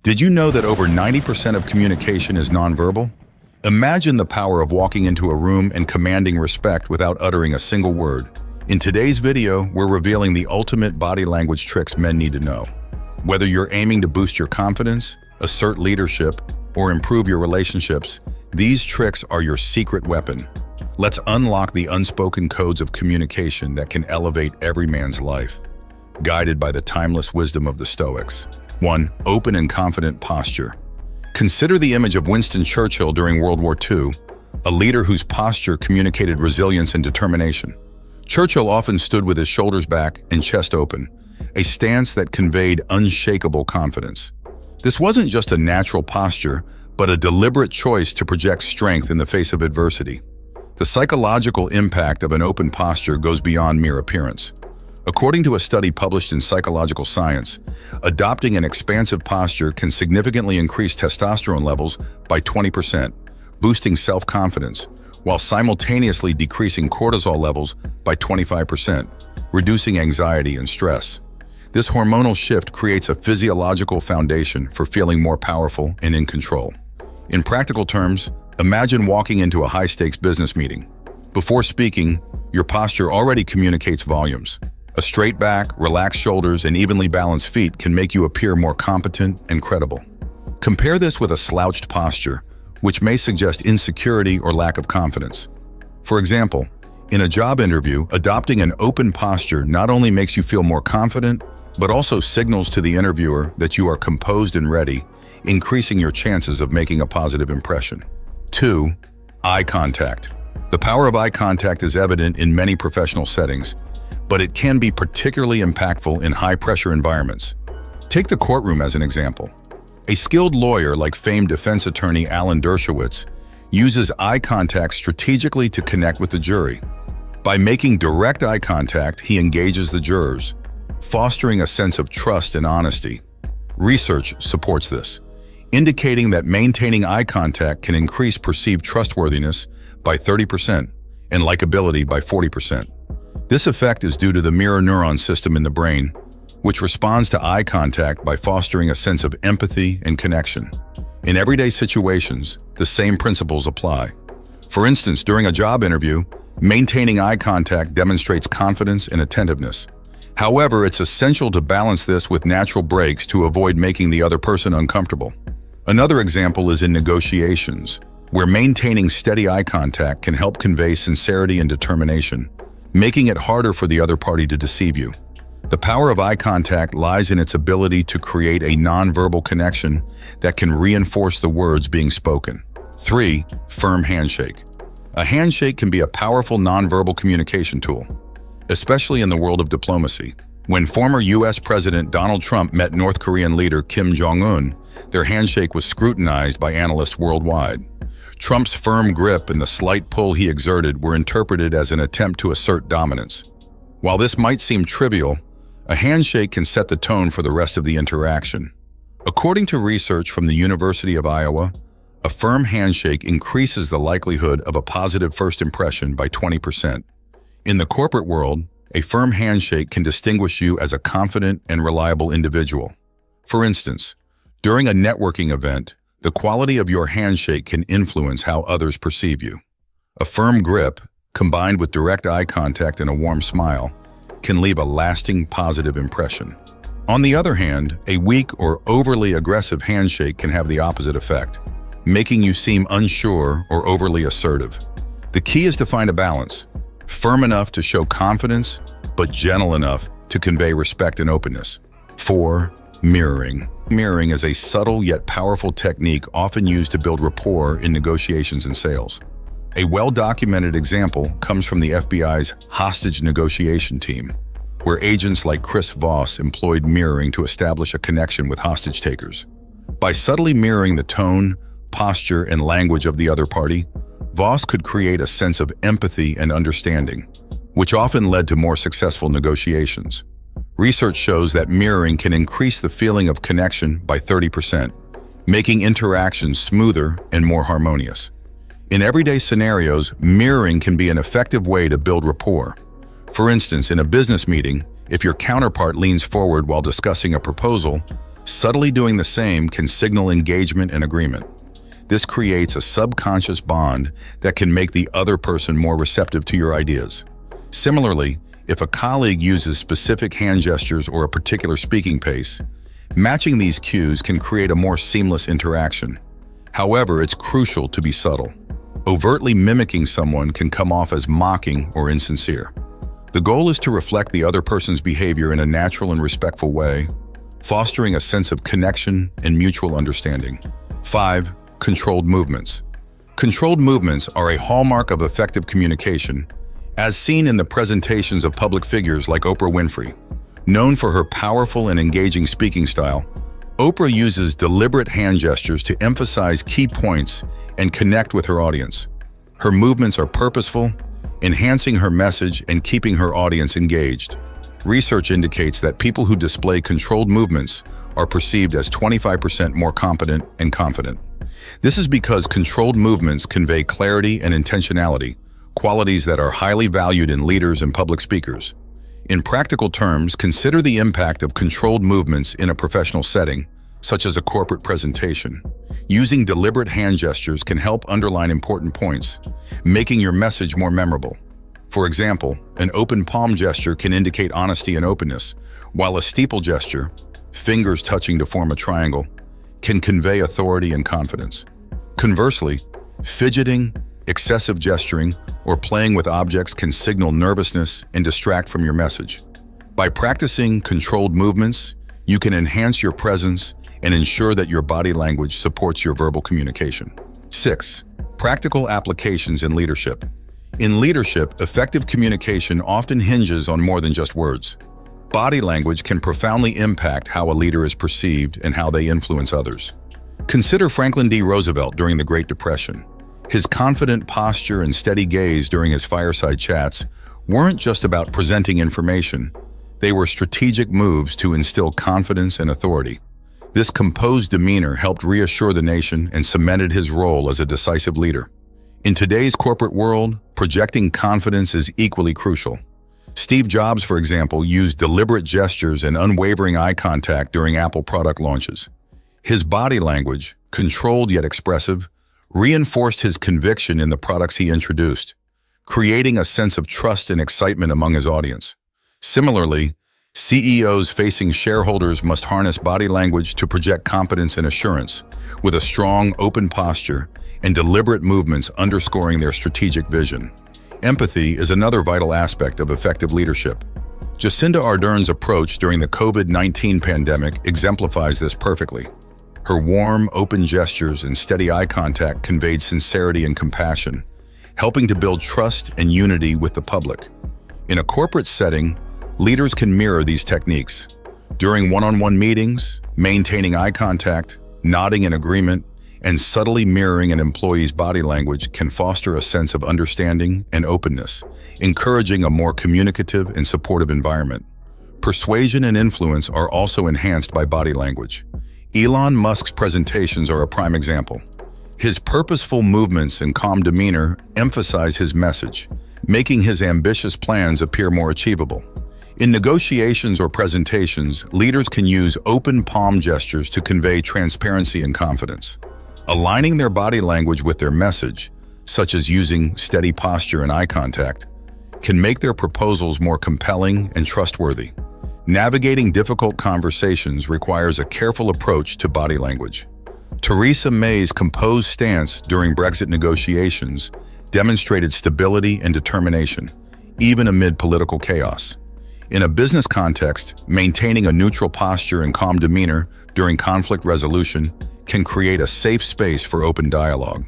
Did you know that over 90% of communication is nonverbal? Imagine the power of walking into a room and commanding respect without uttering a single word. In today's video, we're revealing the ultimate body language tricks men need to know. Whether you're aiming to boost your confidence, assert leadership, or improve your relationships, these tricks are your secret weapon. Let's unlock the unspoken codes of communication that can elevate every man's life. Guided by the timeless wisdom of the Stoics. 1. Open and confident posture. Consider the image of Winston Churchill during World War II, a leader whose posture communicated resilience and determination. Churchill often stood with his shoulders back and chest open, a stance that conveyed unshakable confidence. This wasn't just a natural posture, but a deliberate choice to project strength in the face of adversity. The psychological impact of an open posture goes beyond mere appearance. According to a study published in Psychological Science, adopting an expansive posture can significantly increase testosterone levels by 20%, boosting self-confidence, while simultaneously decreasing cortisol levels by 25%, reducing anxiety and stress. This hormonal shift creates a physiological foundation for feeling more powerful and in control. In practical terms, imagine walking into a high-stakes business meeting. Before speaking, your posture already communicates volumes. A straight back, relaxed shoulders, and evenly balanced feet can make you appear more competent and credible. Compare this with a slouched posture, which may suggest insecurity or lack of confidence. For example, in a job interview, adopting an open posture not only makes you feel more confident, but also signals to the interviewer that you are composed and ready, increasing your chances of making a positive impression. 2. Eye contact. The power of eye contact is evident in many professional settings, but it can be particularly impactful in high-pressure environments. Take the courtroom as an example. A skilled lawyer like famed defense attorney Alan Dershowitz uses eye contact strategically to connect with the jury. By making direct eye contact, he engages the jurors, fostering a sense of trust and honesty. Research supports this, indicating that maintaining eye contact can increase perceived trustworthiness by 30% and likability by 40%. This effect is due to the mirror neuron system in the brain, which responds to eye contact by fostering a sense of empathy and connection. In everyday situations, the same principles apply. For instance, during a job interview, maintaining eye contact demonstrates confidence and attentiveness. However, it's essential to balance this with natural breaks to avoid making the other person uncomfortable. Another example is in negotiations, where maintaining steady eye contact can help convey sincerity and determination, making it harder for the other party to deceive you. The power of eye contact lies in its ability to create a nonverbal connection that can reinforce the words being spoken. 3. Firm handshake. A handshake can be a powerful nonverbal communication tool, especially in the world of diplomacy. When former U.S. President Donald Trump met North Korean leader Kim Jong-un, their handshake was scrutinized by analysts worldwide. Trump's firm grip and the slight pull he exerted were interpreted as an attempt to assert dominance. While this might seem trivial, a handshake can set the tone for the rest of the interaction. According to research from the University of Iowa, a firm handshake increases the likelihood of a positive first impression by 20%. In the corporate world, a firm handshake can distinguish you as a confident and reliable individual. For instance, during a networking event, the quality of your handshake can influence how others perceive you. A firm grip, combined with direct eye contact and a warm smile, can leave a lasting positive impression. On the other hand, a weak or overly aggressive handshake can have the opposite effect, making you seem unsure or overly assertive. The key is to find a balance, firm enough to show confidence, but gentle enough to convey respect and openness. 4. Mirroring. Mirroring is a subtle yet powerful technique often used to build rapport in negotiations and sales. A well-documented example comes from the FBI's hostage negotiation team, where agents like Chris Voss employed mirroring to establish a connection with hostage takers. By subtly mirroring the tone, posture, and language of the other party, Voss could create a sense of empathy and understanding, which often led to more successful negotiations. Research shows that mirroring can increase the feeling of connection by 30%, making interactions smoother and more harmonious. In everyday scenarios, mirroring can be an effective way to build rapport. For instance, in a business meeting, if your counterpart leans forward while discussing a proposal, Subtly doing the same can signal engagement and agreement. This creates a subconscious bond that can make the other person more receptive to your ideas. Similarly, if a colleague uses specific hand gestures or a particular speaking pace, matching these cues can create a more seamless interaction. However, it's crucial to be subtle. Overtly mimicking someone can come off as mocking or insincere. The goal is to reflect the other person's behavior in a natural and respectful way, fostering a sense of connection and mutual understanding. 5. Controlled movements. Controlled movements are a hallmark of effective communication, as seen in the presentations of public figures like Oprah Winfrey. Known for her powerful and engaging speaking style, Oprah uses deliberate hand gestures to emphasize key points and connect with her audience. Her movements are purposeful, enhancing her message and keeping her audience engaged. Research indicates that people who display controlled movements are perceived as 25% more competent and confident. This is because controlled movements convey clarity and intentionality, qualities that are highly valued in leaders and public speakers. In practical terms, consider the impact of controlled movements in a professional setting, such as a corporate presentation. Using deliberate hand gestures can help underline important points, making your message more memorable. For example, an open palm gesture can indicate honesty and openness, while a steeple gesture, fingers touching to form a triangle, can convey authority and confidence. Conversely, fidgeting, excessive gesturing, or playing with objects can signal nervousness and distract from your message. By practicing controlled movements, you can enhance your presence and ensure that your body language supports your verbal communication. 6. Practical applications in leadership. In leadership, effective communication often hinges on more than just words. Body language can profoundly impact how a leader is perceived and how they influence others. Consider Franklin D. Roosevelt during the Great Depression. His confident posture and steady gaze during his fireside chats weren't just about presenting information. They were strategic moves to instill confidence and authority. This composed demeanor helped reassure the nation and cemented his role as a decisive leader. In today's corporate world, projecting confidence is equally crucial. Steve Jobs, for example, used deliberate gestures and unwavering eye contact during Apple product launches. His body language, controlled yet expressive, reinforced his conviction in the products he introduced, creating a sense of trust and excitement among his audience. Similarly, CEOs facing shareholders must harness body language to project competence and assurance, with a strong, open posture and deliberate movements underscoring their strategic vision. Empathy is another vital aspect of effective leadership. Jacinda Ardern's approach during the COVID-19 pandemic exemplifies this perfectly. Her warm, open gestures and steady eye contact conveyed sincerity and compassion, helping to build trust and unity with the public. In a corporate setting, leaders can mirror these techniques. During one-on-one meetings, maintaining eye contact, nodding in agreement, and subtly mirroring an employee's body language can foster a sense of understanding and openness, encouraging a more communicative and supportive environment. Persuasion and influence are also enhanced by body language. Elon Musk's presentations are a prime example. His purposeful movements and calm demeanor emphasize his message, making his ambitious plans appear more achievable. In negotiations or presentations, leaders can use open palm gestures to convey transparency and confidence. Aligning their body language with their message, such as using steady posture and eye contact, can make their proposals more compelling and trustworthy. Navigating difficult conversations requires a careful approach to body language. Theresa May's composed stance during Brexit negotiations demonstrated stability and determination, even amid political chaos. In a business context, maintaining a neutral posture and calm demeanor during conflict resolution can create a safe space for open dialogue.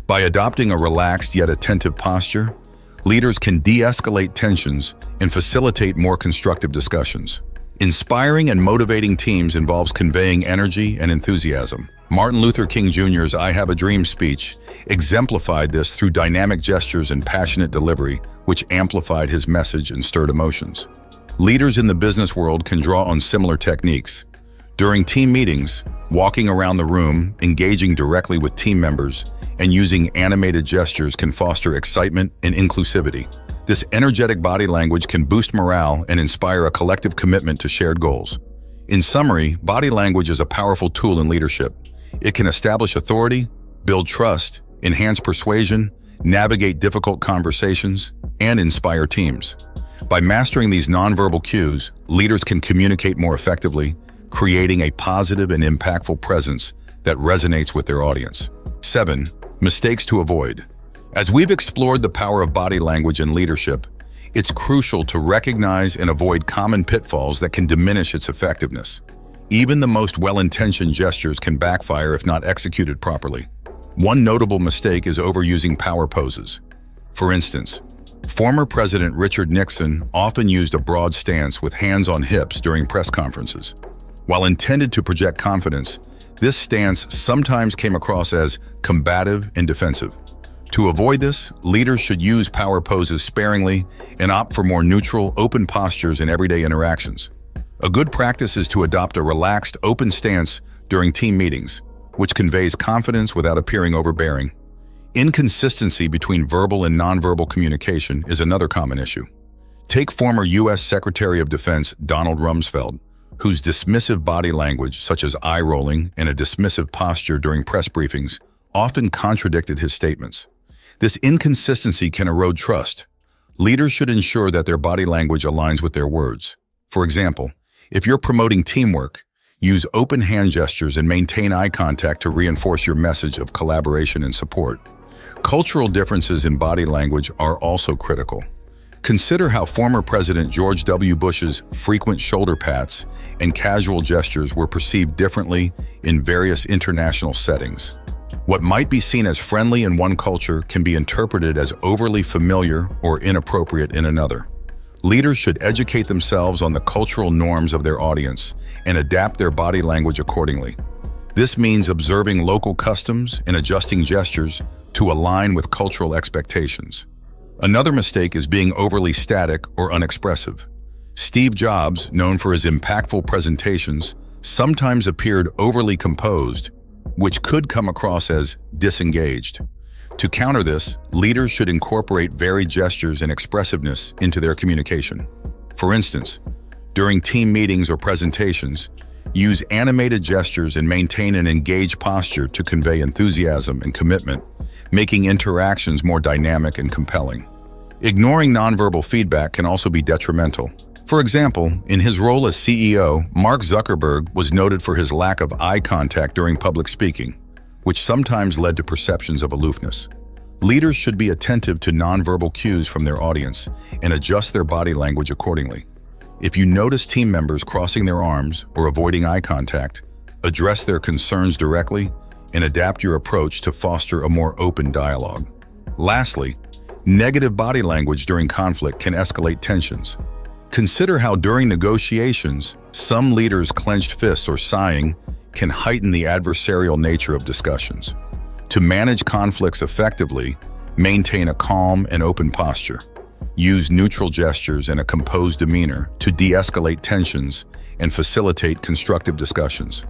By adopting a relaxed yet attentive posture, leaders can de-escalate tensions and facilitate more constructive discussions. Inspiring and motivating teams involves conveying energy and enthusiasm. Martin Luther King Jr.'s "I Have a Dream" speech exemplified this through dynamic gestures and passionate delivery, which amplified his message and stirred emotions. Leaders in the business world can draw on similar techniques. During team meetings, walking around the room, engaging directly with team members, and using animated gestures can foster excitement and inclusivity. This energetic body language can boost morale and inspire a collective commitment to shared goals. In summary, body language is a powerful tool in leadership. It can establish authority, build trust, enhance persuasion, navigate difficult conversations, and inspire teams. By mastering these nonverbal cues, leaders can communicate more effectively, creating a positive and impactful presence that resonates with their audience. 7. Mistakes to avoid. As we've explored the power of body language in leadership, it's crucial to recognize and avoid common pitfalls that can diminish its effectiveness. Even the most well-intentioned gestures can backfire if not executed properly. One notable mistake is overusing power poses. For instance, former President Richard Nixon often used a broad stance with hands on hips during press conferences. While intended to project confidence, this stance sometimes came across as combative and defensive. To avoid this, leaders should use power poses sparingly and opt for more neutral, open postures in everyday interactions. A good practice is to adopt a relaxed, open stance during team meetings, which conveys confidence without appearing overbearing. Inconsistency between verbal and nonverbal communication is another common issue. Take former U.S. Secretary of Defense Donald Rumsfeld, whose dismissive body language, such as eye-rolling and a dismissive posture during press briefings, often contradicted his statements. This inconsistency can erode trust. Leaders should ensure that their body language aligns with their words. For example, if you're promoting teamwork, use open hand gestures and maintain eye contact to reinforce your message of collaboration and support. Cultural differences in body language are also critical. Consider how former President George W. Bush's frequent shoulder pats and casual gestures were perceived differently in various international settings. What might be seen as friendly in one culture can be interpreted as overly familiar or inappropriate in another. Leaders should educate themselves on the cultural norms of their audience and adapt their body language accordingly. This means observing local customs and adjusting gestures to align with cultural expectations. Another mistake is being overly static or unexpressive. Steve Jobs, known for his impactful presentations, sometimes appeared overly composed, which could come across as disengaged. To counter this, leaders should incorporate varied gestures and expressiveness into their communication. For instance, during team meetings or presentations, use animated gestures and maintain an engaged posture to convey enthusiasm and commitment, making interactions more dynamic and compelling. Ignoring nonverbal feedback can also be detrimental. For example, in his role as CEO, Mark Zuckerberg was noted for his lack of eye contact during public speaking, which sometimes led to perceptions of aloofness. Leaders should be attentive to nonverbal cues from their audience and adjust their body language accordingly. If you notice team members crossing their arms or avoiding eye contact, address their concerns directly and adapt your approach to foster a more open dialogue. Lastly, negative body language during conflict can escalate tensions. Consider how during negotiations, some leaders' clenched fists or sighing can heighten the adversarial nature of discussions. To manage conflicts effectively, maintain a calm and open posture. Use neutral gestures and a composed demeanor to de-escalate tensions and facilitate constructive discussions.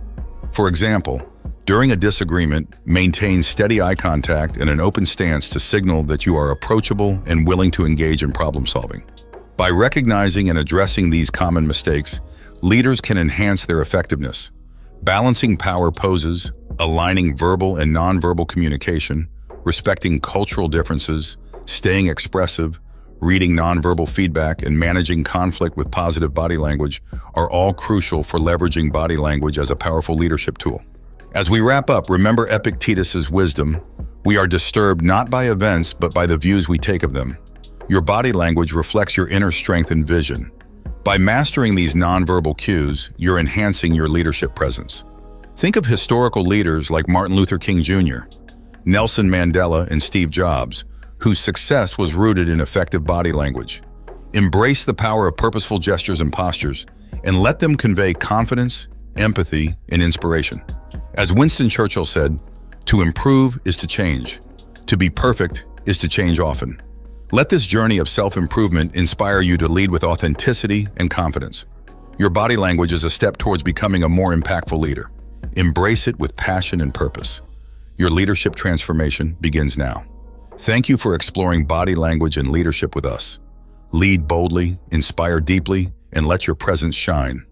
For example, during a disagreement, maintain steady eye contact and an open stance to signal that you are approachable and willing to engage in problem solving. By recognizing and addressing these common mistakes, leaders can enhance their effectiveness. Balancing power poses, aligning verbal and nonverbal communication, respecting cultural differences, staying expressive, reading nonverbal feedback, and managing conflict with positive body language are all crucial for leveraging body language as a powerful leadership tool. As we wrap up, remember Epictetus's wisdom: we are disturbed not by events, but by the views we take of them. Your body language reflects your inner strength and vision. By mastering these nonverbal cues, you're enhancing your leadership presence. Think of historical leaders like Martin Luther King Jr., Nelson Mandela, and Steve Jobs, whose success was rooted in effective body language. Embrace the power of purposeful gestures and postures, and let them convey confidence, empathy, and inspiration. As Winston Churchill said, "To improve is to change. To be perfect is to change often." Let this journey of self-improvement inspire you to lead with authenticity and confidence. Your body language is a step towards becoming a more impactful leader. Embrace it with passion and purpose. Your leadership transformation begins now. Thank you for exploring body language and leadership with us. Lead boldly, inspire deeply, and let your presence shine.